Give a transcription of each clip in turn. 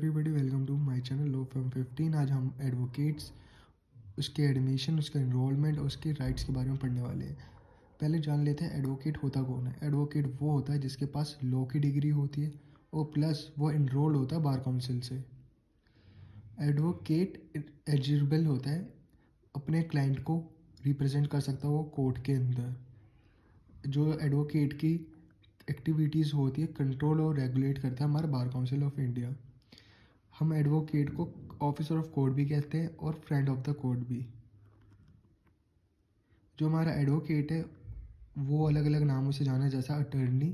Everybody welcome to my channel law from 15। आज हम advocates, उसके एडमिशन, उसका इनरोलमेंट और उसके राइट्स के बारे में पढ़ने वाले हैं। पहले जान लेते हैं एडवोकेट होता कौन है। एडवोकेट वो होता है जिसके पास लॉ की डिग्री होती है और प्लस वो इनरोल्ड होता है बार काउंसिल से। एडवोकेट एलिजिबल होता है, अपने क्लाइंट को रिप्रेजेंट कर सकता है वो कोर्ट के अंदर। जो एडवोकेट की एक्टिविटीज़ होती है कंट्रोल और रेगुलेट करता है हमारा बार काउंसिल ऑफ इंडिया। हम एडवोकेट को ऑफिसर ऑफ कोर्ट भी कहते हैं और फ्रेंड ऑफ द कोर्ट भी। जो हमारा एडवोकेट है वो अलग अलग नामों से जाना है, जैसा attorney,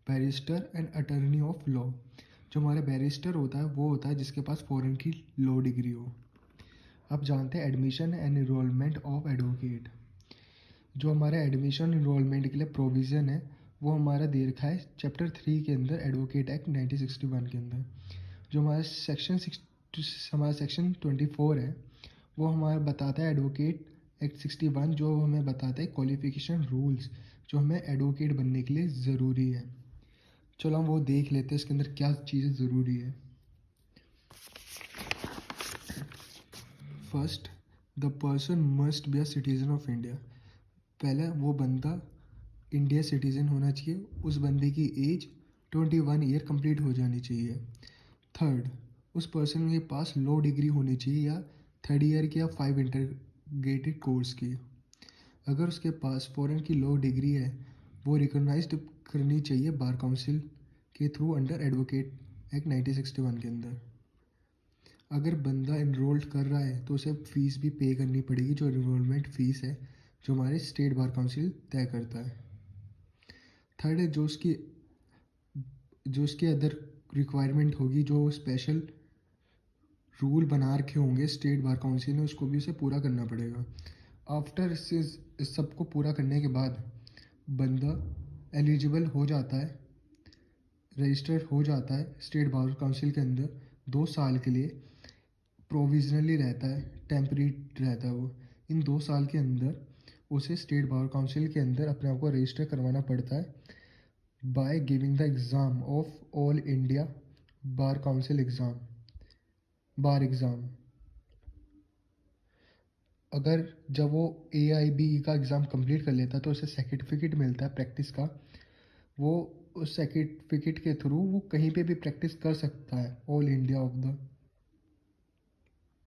barrister and attorney of law. जो हमारा बैरिस्टर होता है वो होता है जिसके पास फॉरेन की लॉ डिग्री हो। अब जानते हैं admission and enrolment of advocate. जो हमारा एडमिशन इनरोलमेंट के लिए प्रोविज़न है वो हमारा दे रखा है चैप्टर 3 के अंदर, एडवोकेट एक्ट 1961 के अंदर। जो हमारा सेक्शन 24 है वो हमारा बताता है एडवोकेट एक्ट 61, जो हमें बताता है क्वालिफिकेशन रूल्स जो हमें एडवोकेट बनने के लिए ज़रूरी है। चलो हम वो देख लेते हैं इसके अंदर क्या चीज़ें ज़रूरी है। First, the person must be a citizen of India. पहले वो बंदा इंडिया सिटीज़न होना चाहिए, उस बंदे की एज 21 ईयर कंप्लीट हो जानी चाहिए। थर्ड, उस पर्सन के पास लॉ डिग्री होनी चाहिए या 3rd ईयर की या 5 इंटीग्रेटेड कोर्स की। अगर उसके पास फॉरेन की लॉ डिग्री है वो रिकॉग्नाइज्ड करनी चाहिए बार काउंसिल के थ्रू अंडर एडवोकेट एक्ट 1961 के अंदर। अगर बंदा इनरोल्ड कर रहा है तो उसे फ़ीस भी पे करनी पड़ेगी, जो इनरोलमेंट फ़ीस है जो हमारे स्टेट बार काउंसिल तय करता है। थर्ड है जो उसके अदर रिक्वायरमेंट होगी, जो स्पेशल रूल बना रखे होंगे स्टेट बार काउंसिल ने, उसको भी उसे पूरा करना पड़ेगा। आफ्टर इस सब को पूरा करने के बाद बंदा एलिजिबल हो जाता है, रजिस्टर्ड हो जाता है स्टेट बार काउंसिल के अंदर। 2 साल के लिए प्रोविजनली रहता है, टेम्परेरी रहता है वो। इन 2 साल के अंदर उसे स्टेट बार काउंसिल के अंदर अपने आप को रजिस्टर करवाना पड़ता है by giving the exam of all India bar council exam, bar exam. अगर जब वो AIB का एग्ज़ाम कंप्लीट कर लेता है तो उसे सर्टिफिकेट मिलता है प्रैक्टिस का। वो उस सर्टिफिकेट के थ्रू वो कहीं पे भी प्रैक्टिस कर सकता है ऑल इंडिया ऑफ द